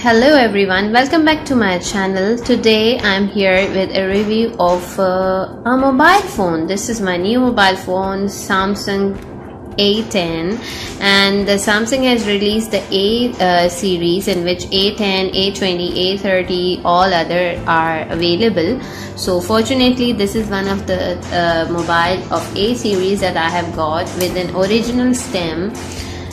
Hello everyone, welcome back to my channel. Today I'm here with a review of a mobile phone. This is my new mobile phone, Samsung A10, and the Samsung has released the A series, in which A10, A20, A30 all other are available. So fortunately this is one of the mobile of A series that I have got with an original stem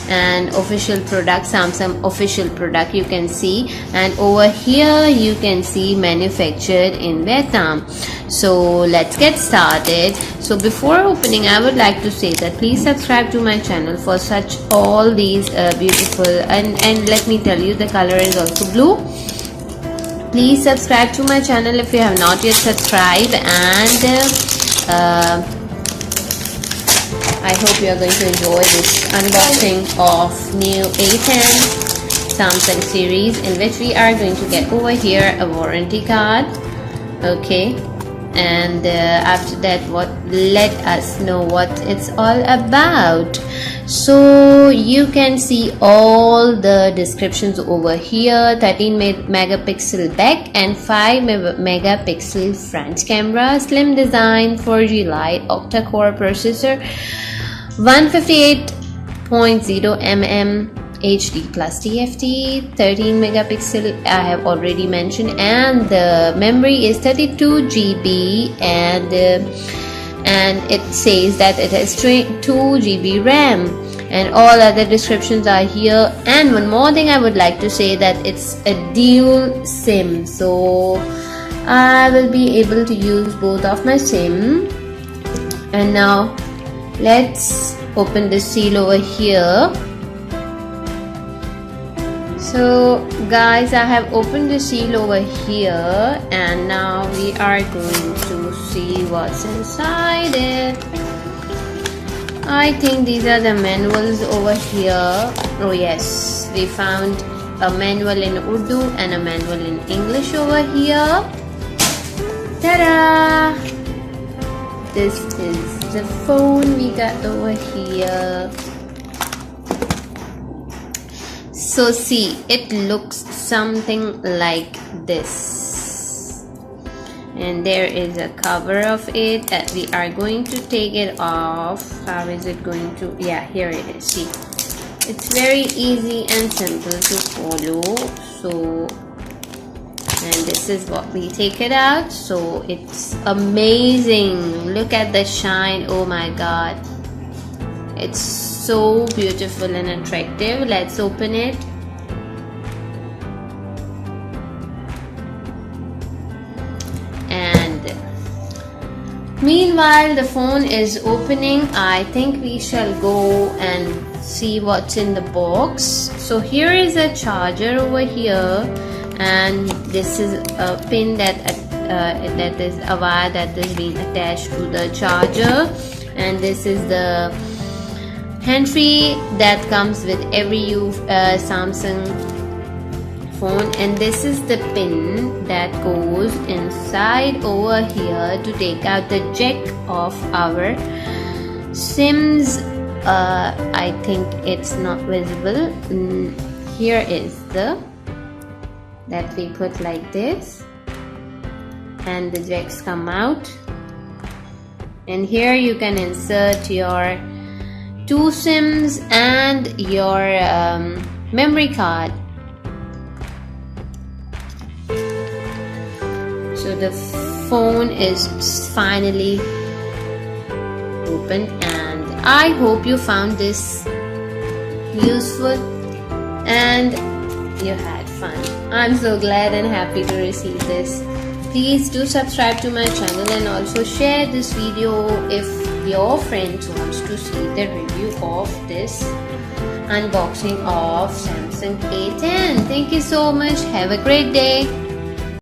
and official product, Samsung official product, you can see, and over here you can see manufactured in Vietnam. So let's get started. So before opening, I would like to say that please subscribe to my channel for such all these beautiful and let me tell you, the color is also blue. Please subscribe to my channel if you have not yet subscribed, and I hope you are going to enjoy this unboxing of new A10 Samsung series, in which we are going to get over here a warranty card. Okay, and after that, let us know what it's all about. So you can see all the descriptions over here. 13 megapixel back and 5 megapixel front camera, slim design, 4G Lite, Octa core processor, 158.0 mm HD plus TFT, 13 megapixel I have already mentioned, and the memory is 32 GB, and it says that it has 2 GB RAM, and all other descriptions are here. And one more thing I would like to say, that it's a dual SIM, so I will be able to use both of my SIM. And now let's open the seal over here. So guys, I have opened the seal over here, and now we are going to see what's inside it. I think these are the manuals over here. Oh yes, we found a manual in Urdu and a manual in English over here. Ta-da! This is the phone we got over here. So see, it looks something like this, and there is a cover of it that we are going to take it off. How is it going to? Yeah, here it is. See, it's very easy and simple to follow. So, and this is what we take it out. So it's amazing. Look at the shine. Oh my god, it's so beautiful and attractive. Let's open it. And meanwhile the phone is opening, I think we shall go and see what's in the box. So here is a charger over here, and this is a pin that is a wire that is being attached to the charger, and this is the hand-free that comes with every Samsung phone, and this is the pin that goes inside over here to take out the jack of our SIMs. I think it's not visible. Here is the that we put like this, and the jacks come out, and here you can insert your 2 SIMs and your memory card. So the phone is finally open, and I hope you found this useful and you had fun. I'm so glad and happy to receive this. Please do subscribe to my channel, and also share this video if your friends wants to see the review of this unboxing of Samsung A10. Thank you so much. Have a great day.